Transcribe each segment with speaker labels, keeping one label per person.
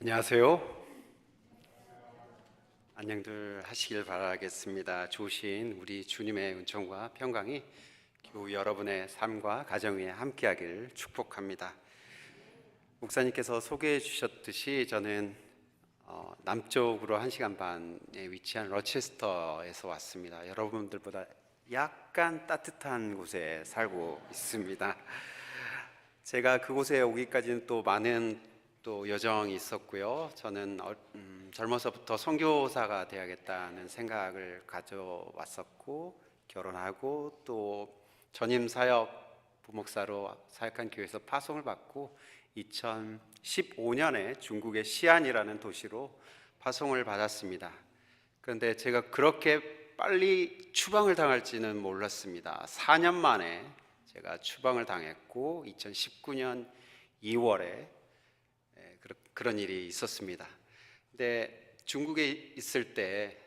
Speaker 1: 안녕하세요. 안녕들 하시길 바라겠습니다. 좋으신 우리 주님의 은총과 평강이 교우 여러분의 삶과 가정 위에 함께하길 축복합니다. 목사님께서 소개해 주셨듯이 저는 남쪽으로 1시간 반에 위치한 로체스터에서 왔습니다. 여러분들보다 약간 따뜻한 곳에 살고 있습니다. 제가 그곳에 오기까지는 또 많은 여정이 있었고요. 저는 젊어서부터 선교사가 되어야겠다는 생각을 가져왔었고, 결혼하고 또 전임 사역 부목사로 사역한 교회에서 파송을 받고 2015년에 중국의 시안이라는 도시로 파송을 받았습니다. 그런데 제가 그렇게 빨리 추방을 당할지는 몰랐습니다. 4년 만에 제가 추방을 당했고 2019년 2월에 그런 일이 있었습니다. 근데 중국에 있을 때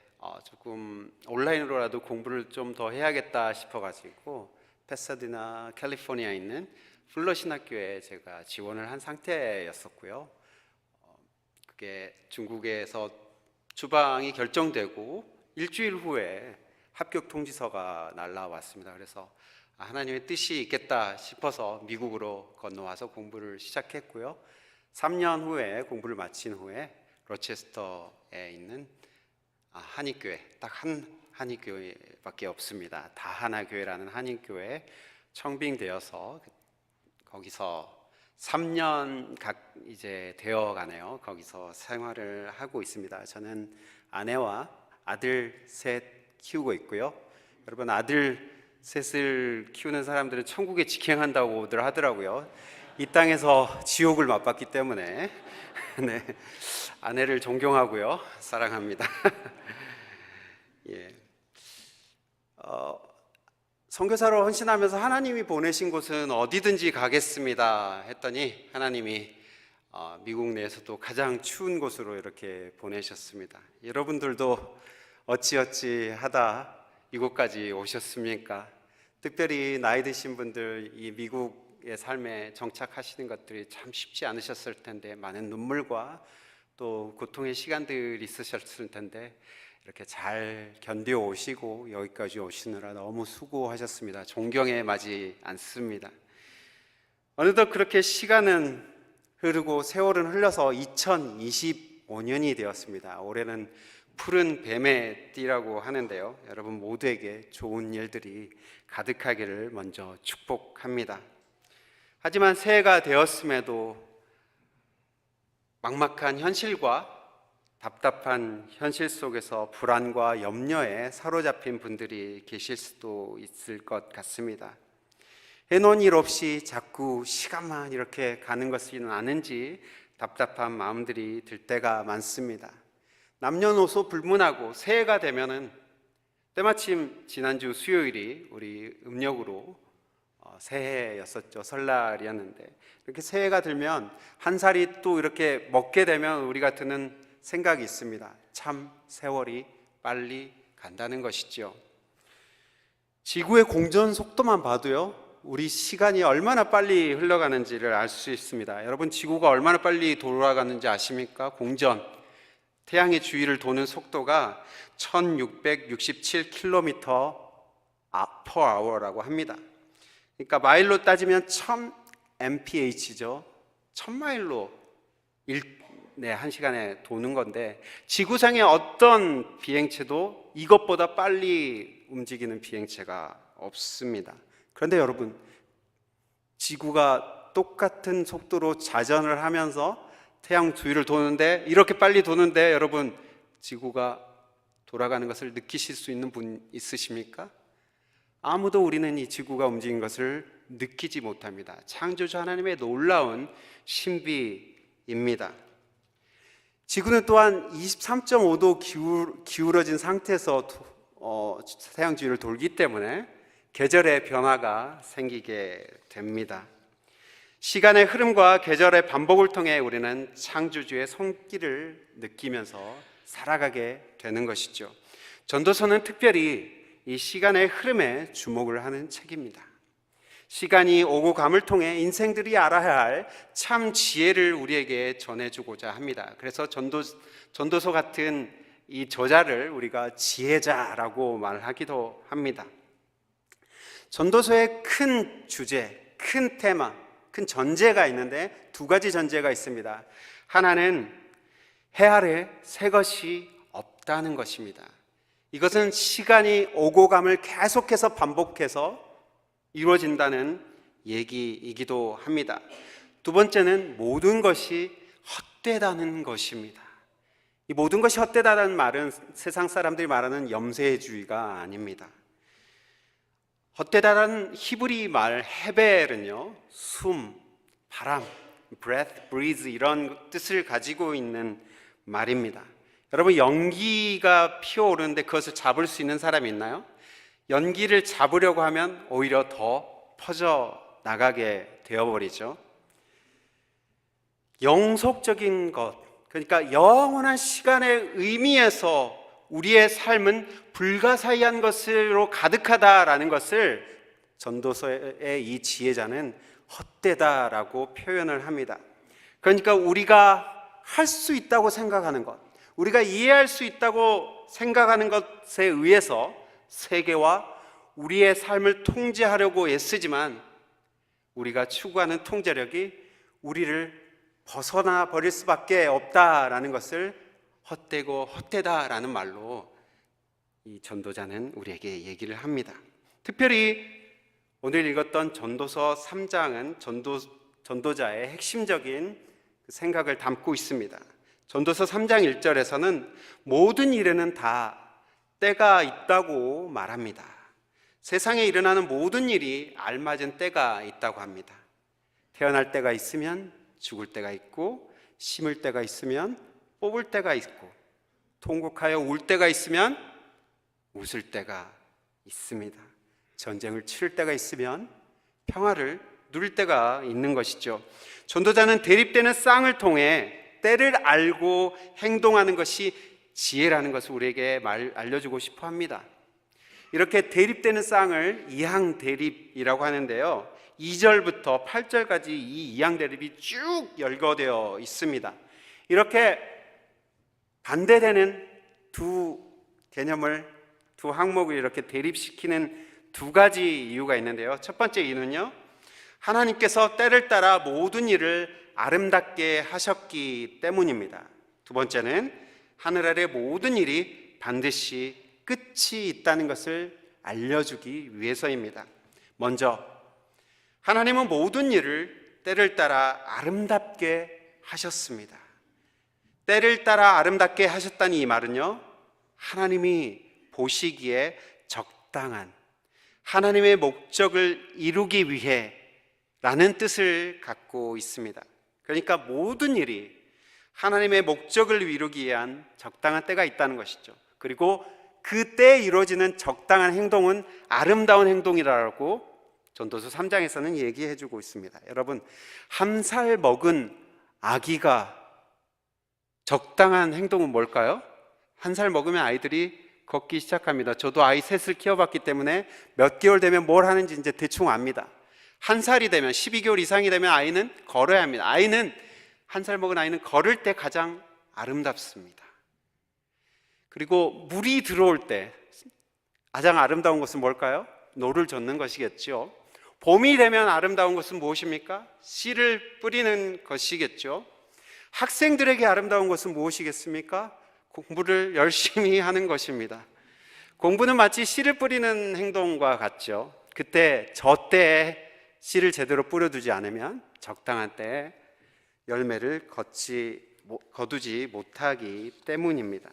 Speaker 1: 조금 온라인으로라도 공부를 좀 더 해야겠다 싶어가지고 패사디나 캘리포니아에 있는 플러 신학교에 제가 지원을 한 상태였었고요. 그게 중국에서 추방이 결정되고 일주일 후에 합격 통지서가 날라왔습니다. 그래서 하나님의 뜻이 있겠다 싶어서 미국으로 건너와서 공부를 시작했고요. 3년 후에 공부를 마친 후에 로체스터에 있는 한인교회, 딱 한 한인교회밖에 없습니다. 다하나교회라는 한인교회에 청빙되어서 거기서 3년 이제 되어가네요. 거기서 생활을 하고 있습니다. 저는 아내와 아들 셋 키우고 있고요. 여러분, 아들 셋을 키우는 사람들은 천국에 직행한다고들 하더라고요. 이 땅에서 지옥을 맛봤기 때문에 네, 아내를 존경하고요, 사랑합니다. 예, 선교사로 헌신하면서 하나님이 보내신 곳은 어디든지 가겠습니다 했더니 하나님이 미국 내에서도 가장 추운 곳으로 이렇게 보내셨습니다. 여러분들도 어찌어찌 하다 이곳까지 오셨습니까? 특별히 나이 드신 분들, 이 미국의 삶에 정착하시는 것들이 참 쉽지 않으셨을 텐데, 많은 눈물과 또 고통의 시간들이 있으셨을 텐데 이렇게 잘 견뎌오시고 여기까지 오시느라 너무 수고하셨습니다. 존경에 마지 않습니다. 어느덧 그렇게 시간은 흐르고 세월은 흘러서 2025년이 되었습니다. 올해는 푸른 뱀의 띠라고 하는데요, 여러분 모두에게 좋은 일들이 가득하기를 먼저 축복합니다. 하지만 새해가 되었음에도 막막한 현실과 답답한 현실 속에서 불안과 염려에 사로잡힌 분들이 계실 수도 있을 것 같습니다. 해놓은 일 없이 자꾸 시간만 이렇게 가는 것은 아는지 답답한 마음들이 들 때가 많습니다. 남녀노소 불문하고 새해가 되면은, 때마침 지난주 수요일이 우리 음력으로 새해였었죠. 설날이었는데, 이렇게 새해가 들면 한 살이 또 이렇게 먹게 되면 우리가 드는 생각이 있습니다. 참 세월이 빨리 간다는 것이죠. 지구의 공전 속도만 봐도요, 우리 시간이 얼마나 빨리 흘러가는지를 알 수 있습니다. 여러분, 지구가 얼마나 빨리 돌아가는지 아십니까? 공전, 태양의 주위를 도는 속도가 1667km per hour라고 합니다. 그러니까 마일로 따지면 1000mph죠. 1000마일로 1시간에 도는 건데, 지구상의 어떤 비행체도 이것보다 빨리 움직이는 비행체가 없습니다. 그런데 여러분, 지구가 똑같은 속도로 자전을 하면서 태양 주위를 도는데, 이렇게 빨리 도는데 여러분, 지구가 돌아가는 것을 느끼실 수 있는 분 있으십니까? 아무도 우리는 이 지구가 움직인 것을 느끼지 못합니다. 창조주 하나님의 놀라운 신비입니다. 지구는 또한 23.5도 기울어진 상태에서 태양 주위를 돌기 때문에 계절의 변화가 생기게 됩니다. 시간의 흐름과 계절의 반복을 통해 우리는 창조주의 손길을 느끼면서 살아가게 되는 것이죠. 전도서는 특별히 이 시간의 흐름에 주목을 하는 책입니다. 시간이 오고 감을 통해 인생들이 알아야 할 참 지혜를 우리에게 전해주고자 합니다. 그래서 전도서 같은 이 저자를 우리가 지혜자라고 말하기도 합니다. 전도서의 큰 주제, 큰 테마, 큰 전제가 있는데 두 가지 전제가 있습니다. 하나는 해 아래 새 것이 없다는 것입니다. 이것은 시간이 오고 감을 계속해서 반복해서 이루어진다는 얘기이기도 합니다. 두 번째는 모든 것이 헛되다는 것입니다. 이 모든 것이 헛되다는 말은 세상 사람들이 말하는 염세주의가 아닙니다. 헛되다라는 히브리 말 헤벨은요, 숨, 바람, breath, breathe 이런 뜻을 가지고 있는 말입니다. 여러분, 연기가 피어오르는데 그것을 잡을 수 있는 사람이 있나요? 연기를 잡으려고 하면 오히려 더 퍼져 나가게 되어버리죠. 영속적인 것, 그러니까 영원한 시간의 의미에서 우리의 삶은 불가사의한 것으로 가득하다라는 것을 전도서의 이 지혜자는 헛되다라고 표현을 합니다. 그러니까 우리가 할 수 있다고 생각하는 것, 우리가 이해할 수 있다고 생각하는 것에 의해서 세계와 우리의 삶을 통제하려고 애쓰지만 우리가 추구하는 통제력이 우리를 벗어나 버릴 수밖에 없다라는 것을 헛되고 헛되다라는 말로 이 전도자는 우리에게 얘기를 합니다. 특별히 오늘 읽었던 전도서 3장은 전도자의 핵심적인 생각을 담고 있습니다. 전도서 3장 1절에서는 모든 일에는 다 때가 있다고 말합니다. 세상에 일어나는 모든 일이 알맞은 때가 있다고 합니다. 태어날 때가 있으면 죽을 때가 있고, 심을 때가 있으면 뽑을 때가 있고, 통곡하여 울 때가 있으면 웃을 때가 있습니다. 전쟁을 치를 때가 있으면 평화를 누릴 때가 있는 것이죠. 전도자는 대립되는 쌍을 통해 때를 알고 행동하는 것이 지혜라는 것을 우리에게 알려주고 싶어 합니다. 이렇게 대립되는 쌍을 이항대립이라고 하는데요, 2절부터 8절까지 이 이항대립이 쭉 열거되어 있습니다. 이렇게 반대되는 두 개념을, 두 항목을 이렇게 대립시키는 두 가지 이유가 있는데요, 첫 번째 이유는요, 하나님께서 때를 따라 모든 일을 아름답게 하셨기 때문입니다. 두 번째는 하늘 아래 모든 일이 반드시 끝이 있다는 것을 알려주기 위해서입니다. 먼저 하나님은 모든 일을 때를 따라 아름답게 하셨습니다. 때를 따라 아름답게 하셨다는 이 말은요, 하나님이 보시기에 적당한 하나님의 목적을 이루기 위해 라는 뜻을 갖고 있습니다. 그러니까 모든 일이 하나님의 목적을 이루기 위한 적당한 때가 있다는 것이죠. 그리고 그 때에 이루어지는 적당한 행동은 아름다운 행동이라고 전도서 3장에서는 얘기해 주고 있습니다. 여러분, 한 살 먹은 아기가 적당한 행동은 뭘까요? 한 살 먹으면 아이들이 걷기 시작합니다. 저도 아이 셋을 키워봤기 때문에 몇 개월 되면 뭘 하는지 이제 대충 압니다. 한 살이 되면, 12개월 이상이 되면 아이는 걸어야 합니다. 한 살 먹은 아이는 걸을 때 가장 아름답습니다. 그리고 물이 들어올 때 가장 아름다운 것은 뭘까요? 노를 젓는 것이겠죠. 봄이 되면 아름다운 것은 무엇입니까? 씨를 뿌리는 것이겠죠. 학생들에게 아름다운 것은 무엇이겠습니까? 공부를 열심히 하는 것입니다. 공부는 마치 씨를 뿌리는 행동과 같죠. 그때 저 때에 씨를 제대로 뿌려두지 않으면 적당한 때에 열매를 거두지 못하기 때문입니다.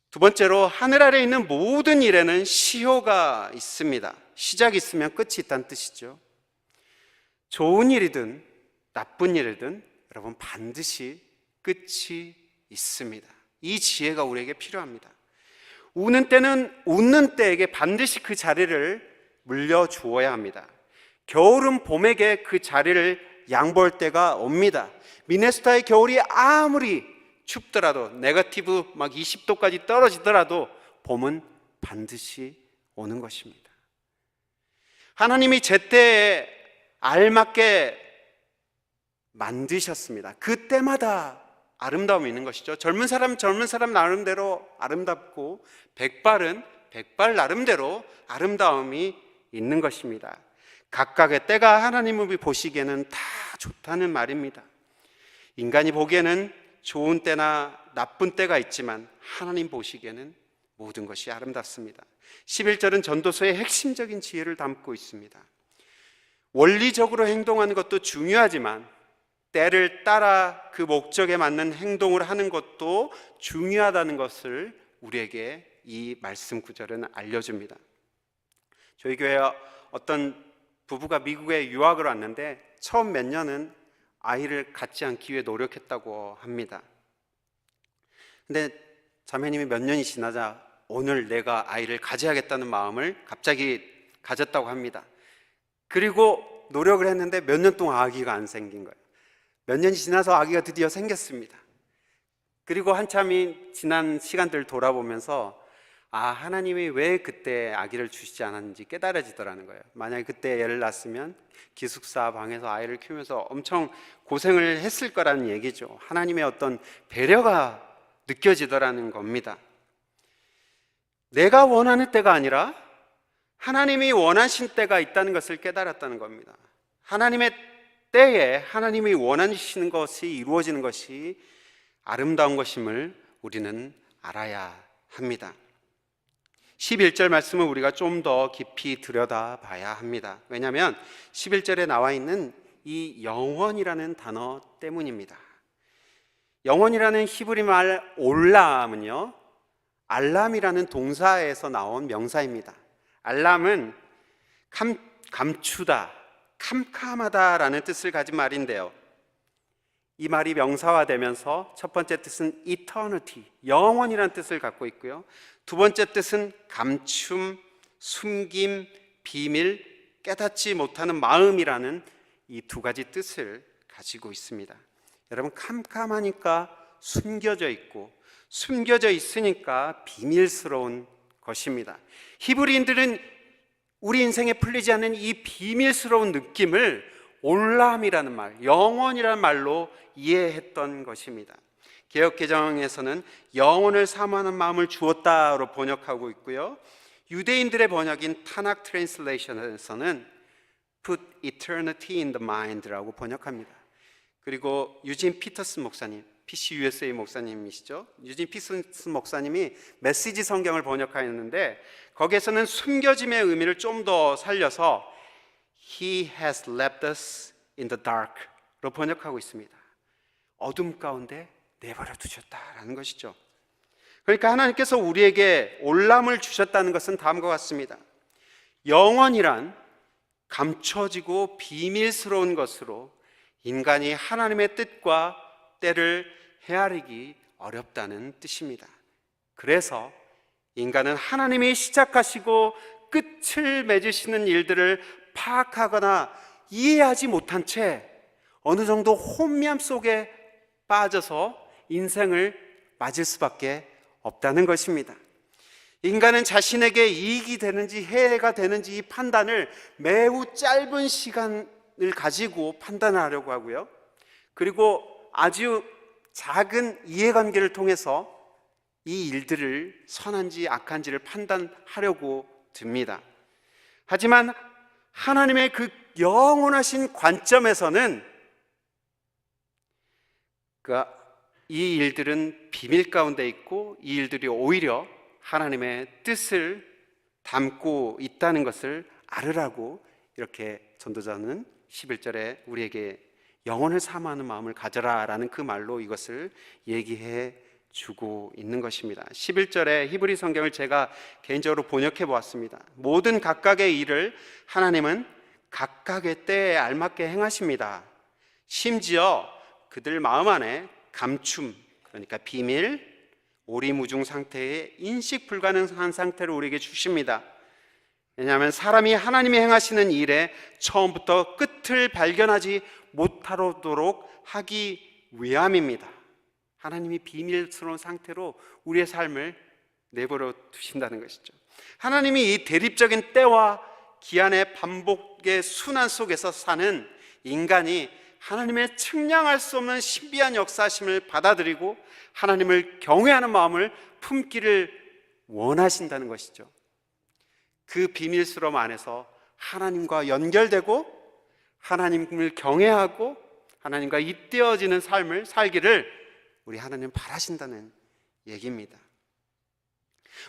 Speaker 1: 두 번째로 하늘 아래 있는 모든 일에는 시효가 있습니다. 시작이 있으면 끝이 있다는 뜻이죠. 좋은 일이든 나쁜 일이든 여러분 반드시 끝이 있습니다. 이 지혜가 우리에게 필요합니다. 우는 때는 웃는 때에게 반드시 그 자리를 물려주어야 합니다. 겨울은 봄에게 그 자리를 양보할 때가 옵니다. 미네소타의 겨울이 아무리 춥더라도 네거티브 막 20도까지 떨어지더라도 봄은 반드시 오는 것입니다. 하나님이 제때에 알맞게 만드셨습니다. 그때마다 아름다움이 있는 것이죠. 젊은 사람 나름대로 아름답고 백발은 백발 나름대로 아름다움이 있는 것입니다. 각각의 때가 하나님이 보시기에는 다 좋다는 말입니다. 인간이 보기에는 좋은 때나 나쁜 때가 있지만 하나님 보시기에는 모든 것이 아름답습니다. 11절은 전도서의 핵심적인 지혜를 담고 있습니다. 원리적으로 행동하는 것도 중요하지만 때를 따라 그 목적에 맞는 행동을 하는 것도 중요하다는 것을 우리에게 이 말씀 구절은 알려줍니다. 저희 교회 어떤 부부가 미국에 유학을 왔는데 처음 몇 년은 아이를 갖지 않기 위해 노력했다고 합니다. 근데 자매님이 몇 년이 지나자 오늘 내가 아이를 가져야겠다는 마음을 갑자기 가졌다고 합니다. 그리고 노력을 했는데 몇 년 동안 아기가 안 생긴 거예요. 몇 년이 지나서 아기가 드디어 생겼습니다. 그리고 한참이 지난 시간들을 돌아보면서 하나님이 왜 그때 아기를 주시지 않았는지 깨달아지더라는 거예요. 만약에 그때 애를 낳았으면 기숙사 방에서 아이를 키우면서 엄청 고생을 했을 거라는 얘기죠. 하나님의 어떤 배려가 느껴지더라는 겁니다. 내가 원하는 때가 아니라 하나님이 원하신 때가 있다는 것을 깨달았다는 겁니다. 하나님의 때에 하나님이 원하시는 것이 이루어지는 것이 아름다운 것임을 우리는 알아야 합니다. 11절 말씀을 우리가 좀 더 깊이 들여다봐야 합니다. 왜냐하면 11절에 나와 있는 이 영원이라는 단어 때문입니다. 영원이라는 히브리 말 올람은요, 알람이라는 동사에서 나온 명사입니다. 알람은 감추다, 캄캄하다라는 뜻을 가진 말인데요, 이 말이 명사화되면서 첫 번째 뜻은 eternity, 영원이라는 뜻을 갖고 있고요, 두 번째 뜻은 감춤, 숨김, 비밀, 깨닫지 못하는 마음이라는 이 두 가지 뜻을 가지고 있습니다. 여러분, 캄캄하니까 숨겨져 있고 숨겨져 있으니까 비밀스러운 것입니다. 히브리인들은 우리 인생에 풀리지 않는 이 비밀스러운 느낌을 올람이라는 말, 영원이라는 말로 이해했던 것입니다. 개역개정에서는 영혼을 사모하는 마음을 주었다로 번역하고 있고요, 유대인들의 번역인 타낙 트랜슬레이션에서는 put eternity in the mind라고 번역합니다. 그리고 유진 피터슨 목사님, PCUSA 목사님이시죠. 유진 피터슨 목사님이 메시지 성경을 번역하였는데 거기에서는 숨겨짐의 의미를 좀 더 살려서 He has left us in the dark로 번역하고 있습니다. 어둠 가운데 내버려 두셨다라는 것이죠. 그러니까 하나님께서 우리에게 올람을 주셨다는 것은 다음과 같습니다. 영원이란 감춰지고 비밀스러운 것으로 인간이 하나님의 뜻과 때를 헤아리기 어렵다는 뜻입니다. 그래서 인간은 하나님이 시작하시고 끝을 맺으시는 일들을 파악하거나 이해하지 못한 채 어느 정도 혼미함 속에 빠져서 인생을 맞을 수밖에 없다는 것입니다. 인간은 자신에게 이익이 되는지 해가 되는지 이 판단을 매우 짧은 시간을 가지고 판단하려고 하고요, 그리고 아주 작은 이해관계를 통해서 이 일들을 선한지 악한지를 판단하려고 듭니다. 하지만 하나님의 그 영원하신 관점에서는 이 일들은 비밀 가운데 있고 이 일들이 오히려 하나님의 뜻을 담고 있다는 것을 알으라고 이렇게 전도자는 11절에 우리에게 영혼을 사모하는 마음을 가져라 라는 그 말로 이것을 얘기해 주고 있는 것입니다. 11절에 히브리 성경을 제가 개인적으로 번역해 보았습니다. 모든 각각의 일을 하나님은 각각의 때에 알맞게 행하십니다. 심지어 그들 마음 안에 감춤, 그러니까 비밀, 오리무중 상태의 인식 불가능한 상태를 우리에게 주십니다. 왜냐하면 사람이 하나님이 행하시는 일에 처음부터 끝을 발견하지 못하도록 하기 위함입니다. 하나님이 비밀스러운 상태로 우리의 삶을 내버려 두신다는 것이죠. 하나님이 이 대립적인 때와 기한의 반복의 순환 속에서 사는 인간이 하나님의 측량할 수 없는 신비한 역사심을 받아들이고 하나님을 경외하는 마음을 품기를 원하신다는 것이죠. 그 비밀스러움 안에서 하나님과 연결되고 하나님을 경외하고 하나님과 잇대어지는 삶을 살기를 우리 하나님 바라신다는 얘기입니다.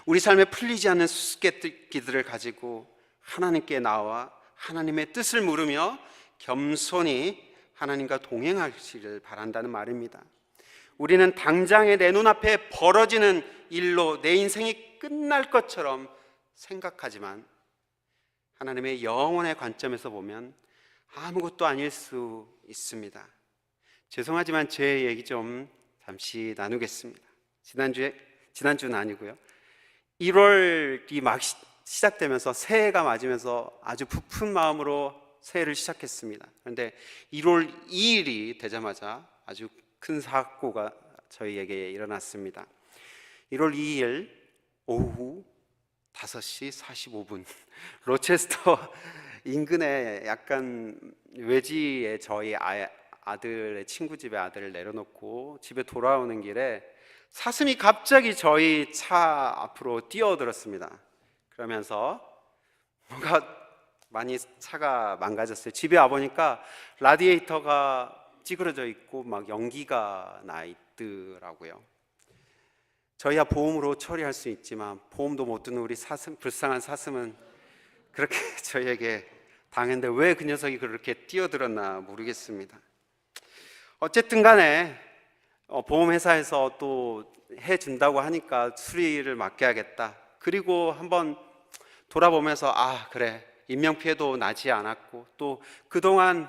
Speaker 1: 우리 삶에 풀리지 않는 수수께끼들을 가지고 하나님께 나와 하나님의 뜻을 물으며 겸손히 하나님과 동행하시기를 바란다는 말입니다. 우리는 당장에 내 눈앞에 벌어지는 일로 내 인생이 끝날 것처럼 생각하지만 하나님의 영원의 관점에서 보면 아무것도 아닐 수 있습니다. 죄송하지만 제 얘기 좀 잠시 나누겠습니다. 지난주는 아니고요. 1월이 막 시작되면서 새해가 맞으면서 아주 부푼 마음으로 새해를 시작했습니다. 그런데 1월 2일이 되자마자 아주 큰 사고가 저희에게 일어났습니다. 1월 2일 오후 5시 45분 로체스터 인근에 약간 외지에 저희 아들의 친구 집에 아들을 내려놓고 집에 돌아오는 길에 사슴이 갑자기 저희 차 앞으로 뛰어들었습니다. 그러면서 뭔가 많이 차가 망가졌어요. 집에 와보니까 라디에이터가 찌그러져 있고 막 연기가 나 있더라고요. 저희야 보험으로 처리할 수 있지만 보험도 못 드는 우리 불쌍한 사슴은 그렇게 저희에게 당했는데 왜 그 녀석이 그렇게 뛰어들었나 모르겠습니다. 어쨌든 간에 보험회사에서 또 해준다고 하니까 수리를 맡겨야겠다. 그리고 한번 돌아보면서 그래, 인명피해도 나지 않았고 또 그동안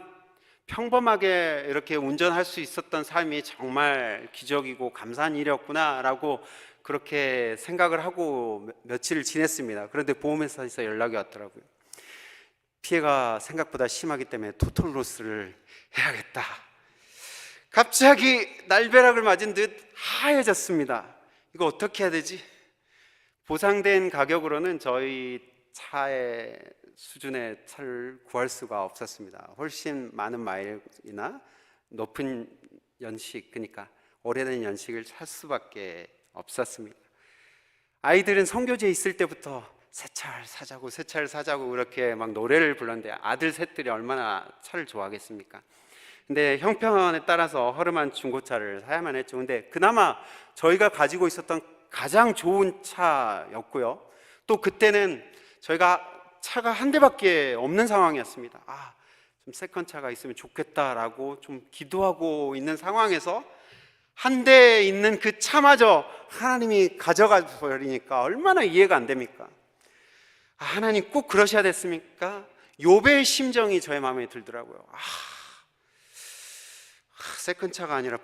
Speaker 1: 평범하게 이렇게 운전할 수 있었던 삶이 정말 기적이고 감사한 일이었구나 라고 그렇게 생각을 하고 며칠을 지냈습니다. 그런데 보험회사에서 연락이 왔더라고요. 피해가 생각보다 심하기 때문에 토탈 로스를 해야겠다. 갑자기 날벼락을 맞은 듯 하얘졌습니다. 이거 어떻게 해야 되지? 보상된 가격으로는 저희 차의 수준의 차를 구할 수가 없었습니다. 훨씬 많은 마일이나 높은 연식, 그러니까 오래된 연식을 살 수밖에 없었습니다. 아이들은 선교지에 있을 때부터 새 차를 사자고 그렇게 막 노래를 불렀는데 아들 셋들이 얼마나 차를 좋아하겠습니까? 근데 형편에 따라서 허름한 중고차를 사야만 했죠. 근데 그나마 저희가 가지고 있었던 가장 좋은 차였고요. 또 그때는 저희가 차가 한 대밖에 없는 상황이었습니다. 좀 세컨차가 있으면 좋겠다라고 좀 기도하고 있는 상황에서 한 대 있는 그 차마저 하나님이 가져가 버리니까 얼마나 이해가 안 됩니까? 하나님 꼭 그러셔야 됐습니까? 욥의 심정이 저의 마음에 들더라고요. 세컨차가 아니라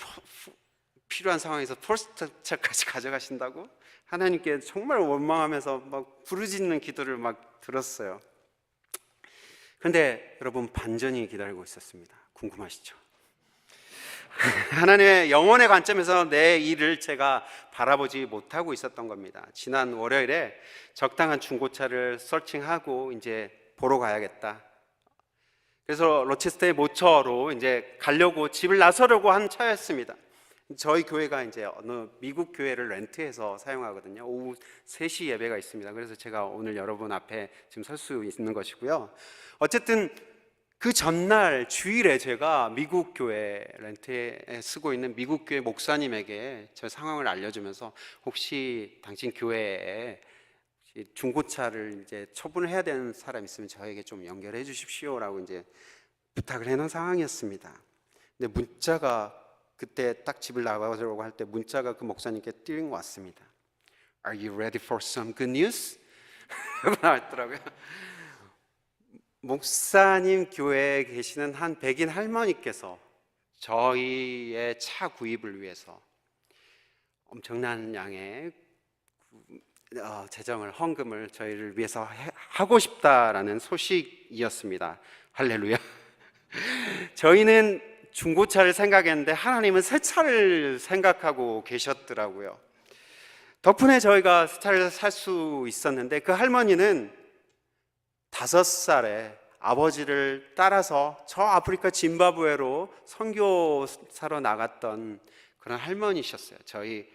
Speaker 1: 필요한 상황에서 퍼스트차까지 가져가신다고? 하나님께 정말 원망하면서 막 부르짖는 기도를 막 들었어요. 그런데 여러분, 반전이 기다리고 있었습니다. 궁금하시죠? 하나님의 영혼의 관점에서 내 일을 제가 바라보지 못하고 있었던 겁니다. 지난 월요일에 적당한 중고차를 서칭하고 이제 보러 가야겠다. 그래서 로체스터의 모처로 이제 가려고 집을 나서려고 한 차였습니다. 저희 교회가 이제 어느 미국 교회를 렌트해서 사용하거든요. 오후 3시 예배가 있습니다. 그래서 제가 오늘 여러분 앞에 지금 설 수 있는 것이고요. 어쨌든 그 전날 주일에 제가 미국 교회 렌트에 쓰고 있는 미국 교회 목사님에게 저 상황을 알려주면서 혹시 당신 교회에 중고차를 이제 처분을 해야 되는 사람 있으면 저에게 좀 연결해 주십시오라고 이제 부탁을 해놓은 상황이었습니다. 근데 문자가 그때 딱 집을 나가려고 할 때 문자가 그 목사님께 띵 왔습니다. Are you ready for some good news? 나왔더라고요. 목사님 교회에 계시는 한 백인 할머니께서 저희의 차 구입을 위해서 엄청난 양의 재정을, 헌금을 저희를 위해서 하고 싶다라는 소식이었습니다. 할렐루야. 저희는 중고차를 생각했는데 하나님은 새 차를 생각하고 계셨더라고요. 덕분에 저희가 새 차를 살 수 있었는데 그 할머니는 5살에 아버지를 따라서 저 아프리카 짐바브웨로 선교사로 나갔던 그런 할머니셨어요. 저희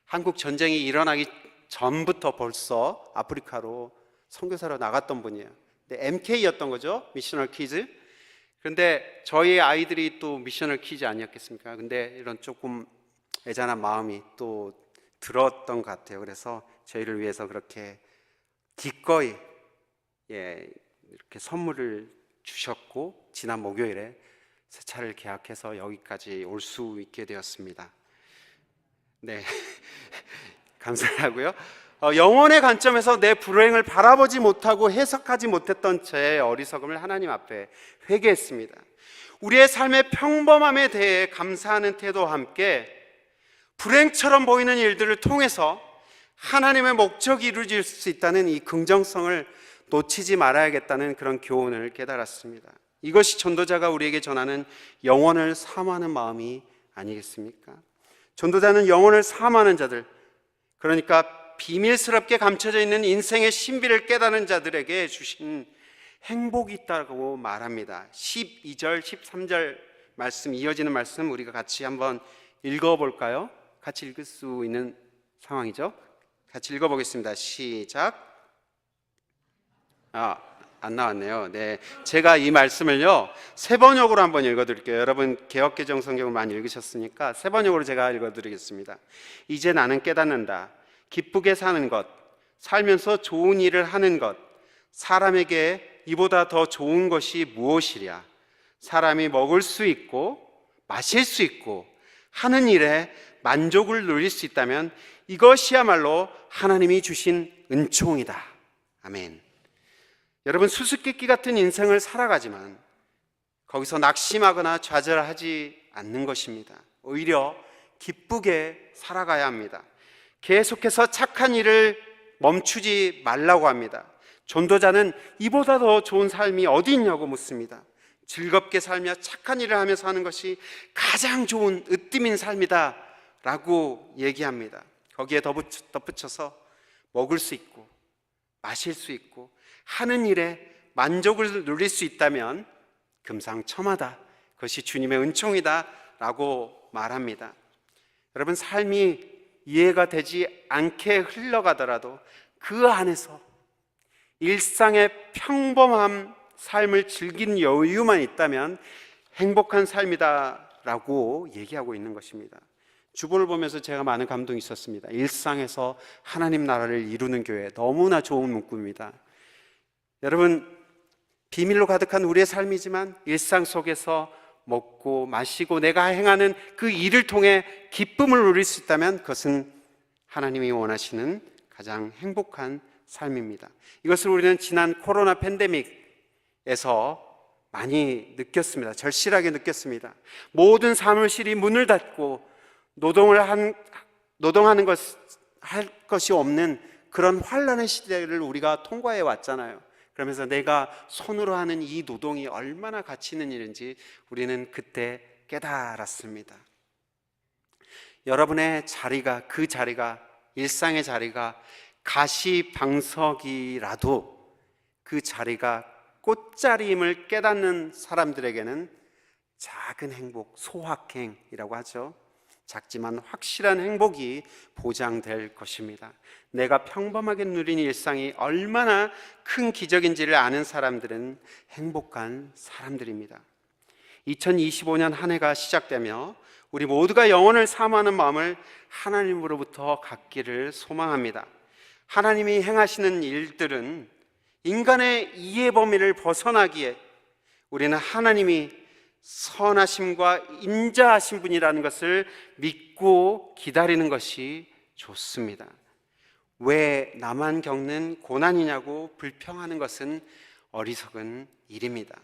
Speaker 1: 한국 전쟁이 일어나기 전부터 벌써 아프리카로 선교사로 나갔던 분이에요. 근데 MK였던 거죠, 미셔널 키즈. 그런데 저희 아이들이 또 미셔널 키즈 아니었겠습니까? 근데 이런 조금 애잔한 마음이 또 들었던 것 같아요. 그래서 저희를 위해서 그렇게 기꺼이 이렇게 선물을 주셨고, 지난 목요일에 새 차를 계약해서 여기까지 올 수 있게 되었습니다. 네, 감사하고요. 영혼의 관점에서 내 불행을 바라보지 못하고 해석하지 못했던 제 어리석음을 하나님 앞에 회개했습니다. 우리의 삶의 평범함에 대해 감사하는 태도와 함께 불행처럼 보이는 일들을 통해서 하나님의 목적이 이루어질 수 있다는 이 긍정성을 놓치지 말아야겠다는 그런 교훈을 깨달았습니다. 이것이 전도자가 우리에게 전하는 영혼을 사모하는 마음이 아니겠습니까? 전도자는 영혼을 사모하는 자들, 그러니까 비밀스럽게 감춰져 있는 인생의 신비를 깨닫는 자들에게 주신 행복이 있다고 말합니다. 12절, 13절 말씀, 이어지는 말씀 우리가 같이 한번 읽어볼까요? 같이 읽을 수 있는 상황이죠? 같이 읽어보겠습니다. 시작. 안 나왔네요. 네, 제가 이 말씀을요 세번역으로 한번 읽어드릴게요. 여러분 개역개정 성경을 많이 읽으셨으니까 세번역으로 제가 읽어드리겠습니다. 이제 나는 깨닫는다. 기쁘게 사는 것, 살면서 좋은 일을 하는 것, 사람에게 이보다 더 좋은 것이 무엇이랴. 사람이 먹을 수 있고 마실 수 있고 하는 일에 만족을 누릴 수 있다면 이것이야말로 하나님이 주신 은총이다. 아멘. 여러분, 수수께끼 같은 인생을 살아가지만 거기서 낙심하거나 좌절하지 않는 것입니다. 오히려 기쁘게 살아가야 합니다. 계속해서 착한 일을 멈추지 말라고 합니다. 전도자는 이보다 더 좋은 삶이 어디 있냐고 묻습니다. 즐겁게 살며 착한 일을 하며 사는 것이 가장 좋은 으뜸인 삶이다 라고 얘기합니다. 거기에 덧붙여서 먹을 수 있고 마실 수 있고 하는 일에 만족을 누릴 수 있다면 금상첨화다, 그것이 주님의 은총이다 라고 말합니다. 여러분, 삶이 이해가 되지 않게 흘러가더라도 그 안에서 일상의 평범한 삶을 즐기는 여유만 있다면 행복한 삶이다 라고 얘기하고 있는 것입니다. 주보를 보면서 제가 많은 감동이 있었습니다. 일상에서 하나님 나라를 이루는 교회, 너무나 좋은 문구입니다. 여러분, 비밀로 가득한 우리의 삶이지만 일상 속에서 먹고 마시고 내가 행하는 그 일을 통해 기쁨을 누릴 수 있다면 그것은 하나님이 원하시는 가장 행복한 삶입니다. 이것을 우리는 지난 코로나 팬데믹에서 많이 느꼈습니다. 절실하게 느꼈습니다. 모든 사무실이 문을 닫고 노동하는 할 것이 없는 그런 환란의 시대를 우리가 통과해 왔잖아요. 그러면서 내가 손으로 하는 이 노동이 얼마나 가치 있는 일인지 우리는 그때 깨달았습니다. 여러분의 자리가, 그 자리가, 일상의 자리가 가시방석이라도 그 자리가 꽃자리임을 깨닫는 사람들에게는 작은 행복, 소확행이라고 하죠. 작지만 확실한 행복이 보장될 것입니다. 내가 평범하게 누린 일상이 얼마나 큰 기적인지를 아는 사람들은 행복한 사람들입니다. 2025년 한 해가 시작되며 우리 모두가 영혼을 사모하는 마음을 하나님으로부터 갖기를 소망합니다. 하나님이 행하시는 일들은 인간의 이해 범위를 벗어나기에 우리는 하나님이 선하심과 인자하신 분이라는 것을 믿고 기다리는 것이 좋습니다. 왜 나만 겪는 고난이냐고 불평하는 것은 어리석은 일입니다.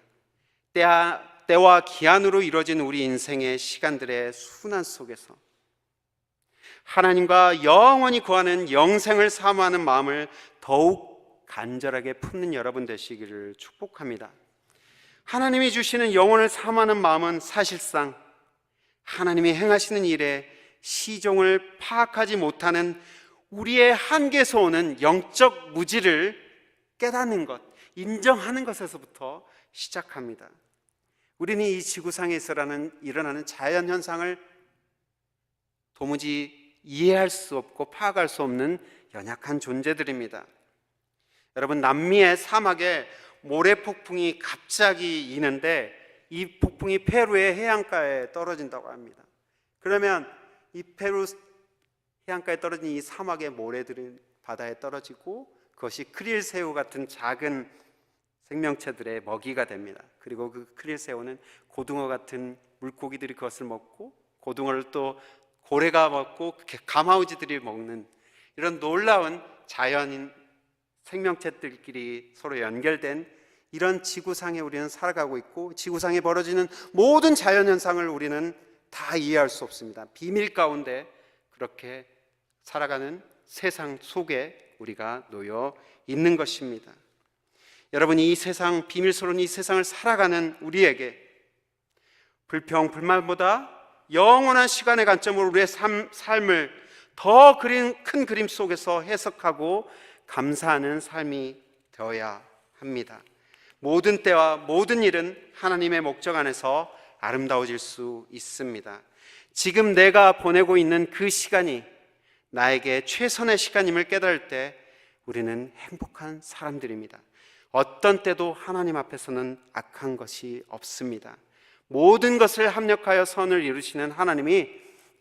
Speaker 1: 때와 기한으로 이루어진 우리 인생의 시간들의 순환 속에서 하나님과 영원히 거하는 영생을 사모하는 마음을 더욱 간절하게 품는 여러분 되시기를 축복합니다. 하나님이 주시는 영혼을 사모하는 마음은 사실상 하나님이 행하시는 일에 시종을 파악하지 못하는 우리의 한계에서 오는 영적 무지를 깨닫는 것, 인정하는 것에서부터 시작합니다. 우리는 이 지구상에 일어나는 자연현상을 도무지 이해할 수 없고 파악할 수 없는 연약한 존재들입니다. 여러분, 남미의 사막에 모래폭풍이 갑자기 이는데 이 폭풍이 페루의 해안가에 떨어진다고 합니다. 그러면 이 페루 해안가에 떨어진 이 사막의 모래들은 바다에 떨어지고 그것이 크릴새우 같은 작은 생명체들의 먹이가 됩니다. 그리고 그 크릴새우는 고등어 같은 물고기들이 그것을 먹고, 고등어를 또 고래가 먹고 가마우지들이 먹는 이런 놀라운 자연인 생명체들끼리 서로 연결된 이런 지구상에 우리는 살아가고 있고, 지구상에 벌어지는 모든 자연현상을 우리는 다 이해할 수 없습니다. 비밀 가운데 그렇게 살아가는 세상 속에 우리가 놓여 있는 것입니다. 여러분, 이 세상, 비밀스러운 이 세상을 살아가는 우리에게 불평, 불만보다 영원한 시간의 관점으로 우리의 삶을 더 큰 그림 속에서 해석하고 감사하는 삶이 되어야 합니다. 모든 때와 모든 일은 하나님의 목적 안에서 아름다워질 수 있습니다. 지금 내가 보내고 있는 그 시간이 나에게 최선의 시간임을 깨달을 때 우리는 행복한 사람들입니다. 어떤 때도 하나님 앞에서는 악한 것이 없습니다. 모든 것을 합력하여 선을 이루시는 하나님이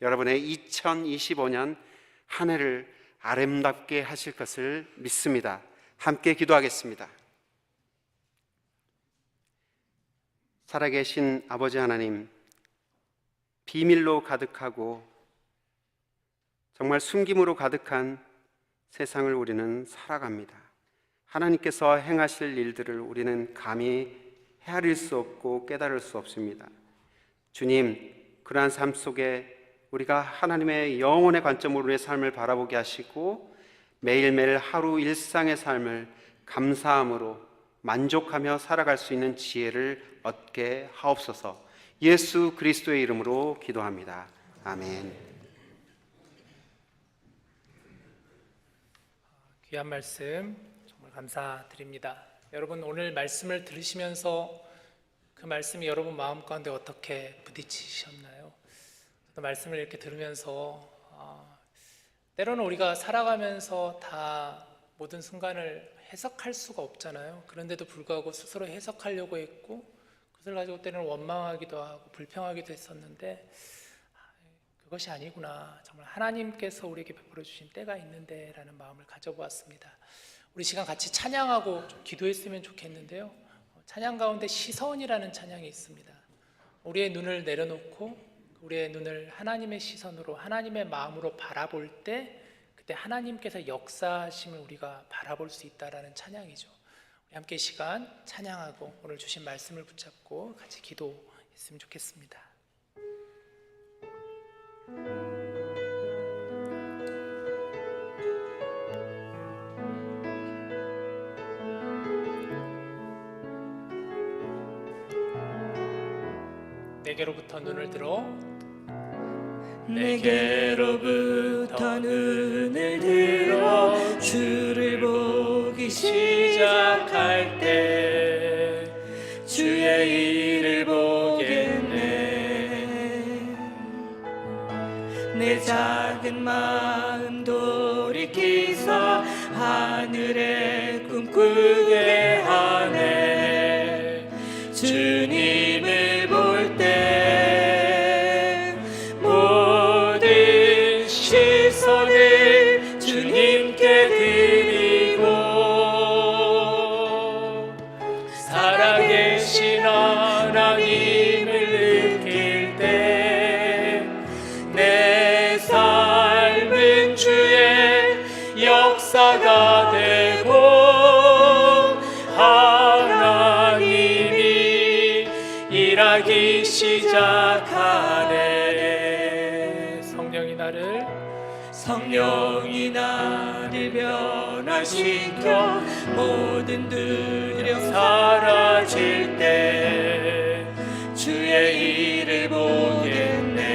Speaker 1: 여러분의 2025년 한 해를 아름답게 하실 것을 믿습니다. 함께 기도하겠습니다. 살아계신 아버지 하나님, 비밀로 가득하고 정말 숨김으로 가득한 세상을 우리는 살아갑니다. 하나님께서 행하실 일들을 우리는 감히 헤아릴 수 없고 깨달을 수 없습니다. 주님, 그러한 삶 속에 우리가 하나님의 영혼의 관점으로 우리의 삶을 바라보게 하시고 매일매일 하루 일상의 삶을 감사함으로 만족하며 살아갈 수 있는 지혜를 얻게 하옵소서. 예수 그리스도의 이름으로 기도합니다. 아멘.
Speaker 2: 귀한 말씀 정말 감사드립니다. 여러분, 오늘 말씀을 들으시면서 그 말씀이 여러분 마음 가운데 어떻게 부딪히셨나요? 저도 말씀을 이렇게 들으면서 때로는 우리가 살아가면서 다 모든 순간을 해석할 수가 없잖아요. 그런데도 불구하고 스스로 해석하려고 했고 그것을 가지고 때로는 원망하기도 하고 불평하기도 했었는데 그것이 아니구나, 정말 하나님께서 우리에게 베풀어 주신 때가 있는데 라는 마음을 가져보았습니다. 우리 시간 같이 찬양하고 좀 기도했으면 좋겠는데요, 찬양 가운데 시선이라는 찬양이 있습니다. 우리의 눈을 내려놓고 우리의 눈을 하나님의 시선으로, 하나님의 마음으로 바라볼 때 그때 하나님께서 역사하심을 우리가 바라볼 수 있다라는 찬양이죠. 우리 함께 시간 찬양하고 오늘 주신 말씀을 붙잡고 같이 기도했으면 좋겠습니다. 내게로부터 눈을 들어,
Speaker 3: 내게로부터 눈을 들어 주를 보기 시작할 때 주의 일을 보겠네. 내 작은 마음 돌이키서 하늘에 꿈꾸게 하네. 주님을 볼 때 모든 시선을 주님께 드리고 살아계신 하나님을 느낄 때 내 삶은 주의 역사가 되고 하나님이 일하기 시작하네. 성령이 나를 변화시켜 모든 두려움 사라질 때 주의 일을 보겠네.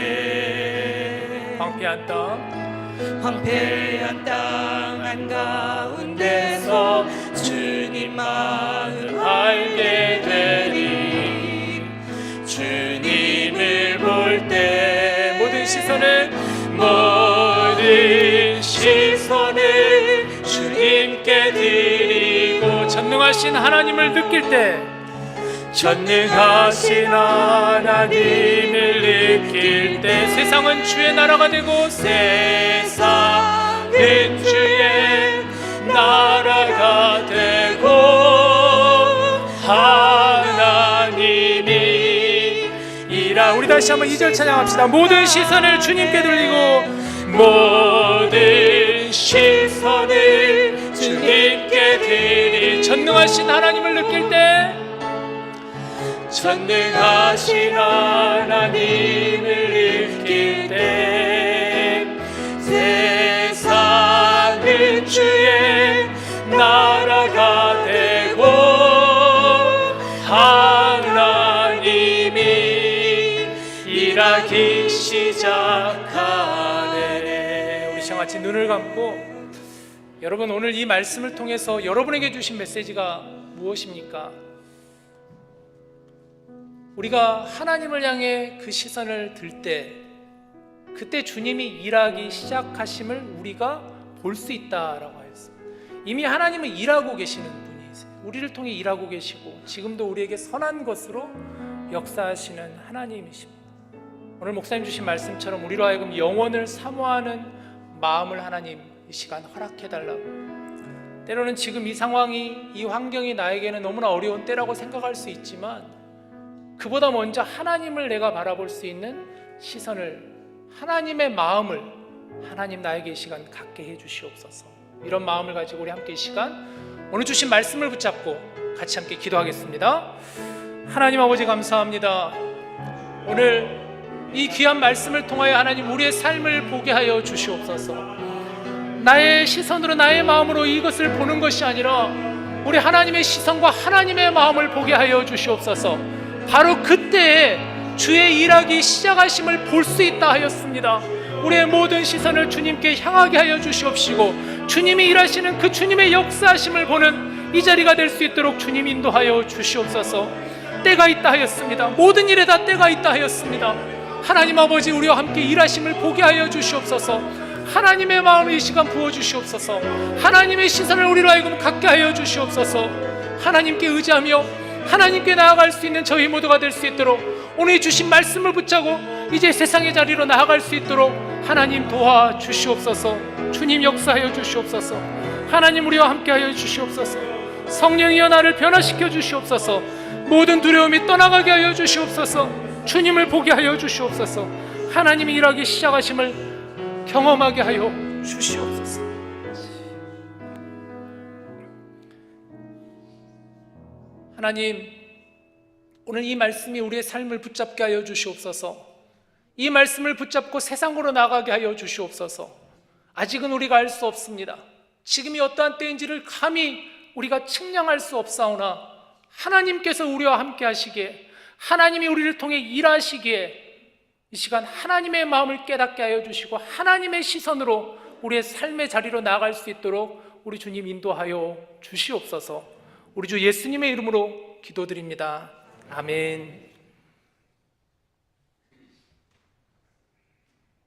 Speaker 3: 황폐한 땅 한가운데서 주 주님만을 알게 되리. 주님을 볼 때
Speaker 2: 모든
Speaker 3: 시선을 주님께 드리고
Speaker 2: 전능하신 하나님을 느낄 때
Speaker 3: 전능하신 하나님을 느낄 때
Speaker 2: 세상은 주의 나라가 되고
Speaker 3: 세상은 주의 나라가 되고 하나님이
Speaker 2: 우리 다시 한번 2절 찬양합시다. 모든 시선을 주님께 돌리고
Speaker 3: 모든 시선을 주님께 드리.
Speaker 2: 전능하신 하나님을 느낄 때
Speaker 3: 전능하신 하나님을 느낄 때 세상은 주의 나라가 되고 하나님이 일하기 시작하네.
Speaker 2: 우리 시간 같이 눈을 감고 여러분, 오늘 이 말씀을 통해서 여러분에게 주신 메시지가 무엇입니까? 우리가 하나님을 향해 그 시선을 들 때 그때 주님이 일하기 시작하심을 우리가 볼 수 있다라고 하였습니다. 이미 하나님은 일하고 계시는 분이세요. 우리를 통해 일하고 계시고 지금도 우리에게 선한 것으로 역사하시는 하나님이십니다. 오늘 목사님 주신 말씀처럼 우리로 하여금 영원을 사모하는 마음을 하나님 이 시간 허락해달라고. 때로는 지금 이 상황이, 이 환경이 나에게는 너무나 어려운 때라고 생각할 수 있지만 그보다 먼저 하나님을 내가 바라볼 수 있는 시선을, 하나님의 마음을 하나님 나에게 이 시간 갖게 해주시옵소서. 이런 마음을 가지고 우리 함께 이 시간 오늘 주신 말씀을 붙잡고 같이 함께 기도하겠습니다. 하나님 아버지 감사합니다. 오늘 이 귀한 말씀을 통하여 하나님 우리의 삶을 보게 하여 주시옵소서. 나의 시선으로, 나의 마음으로 이것을 보는 것이 아니라 우리 하나님의 시선과 하나님의 마음을 보게 하여 주시옵소서. 바로 그때에 주의 일하기 시작하심을 볼 수 있다 하였습니다. 우리의 모든 시선을 주님께 향하게 하여 주시옵시고 주님이 일하시는 그 주님의 역사하심을 보는 이 자리가 될 수 있도록 주님 인도하여 주시옵소서. 때가 있다 하였습니다. 모든 일에 다 때가 있다 하였습니다. 하나님 아버지, 우리와 함께 일하심을 보게 하여 주시옵소서. 하나님의 마음을 이 시간 부어주시옵소서. 하나님의 시선을 우리로 하여금 갖게 하여 주시옵소서. 하나님께 의지하며 하나님께 나아갈 수 있는 저희 모두가 될 수 있도록 오늘 주신 말씀을 붙잡고 이제 세상의 자리로 나아갈 수 있도록 하나님 도와주시옵소서. 주님 역사하여 주시옵소서. 하나님 우리와 함께하여 주시옵소서. 성령이여 나를 변화시켜 주시옵소서. 모든 두려움이 떠나가게 하여 주시옵소서. 주님을 보게 하여 주시옵소서. 하나님이 일하기 시작하심을 경험하게 하여 주시옵소서. 하나님, 오늘 이 말씀이 우리의 삶을 붙잡게 하여 주시옵소서. 이 말씀을 붙잡고 세상으로 나가게 하여 주시옵소서. 아직은 우리가 알 수 없습니다. 지금이 어떠한 때인지를 감히 우리가 측량할 수 없사오나 하나님께서 우리와 함께 하시기에, 하나님이 우리를 통해 일하시기에 이 시간 하나님의 마음을 깨닫게 하여 주시고 하나님의 시선으로 우리의 삶의 자리로 나아갈 수 있도록 우리 주님 인도하여 주시옵소서. 우리 주 예수님의 이름으로 기도드립니다. 아멘.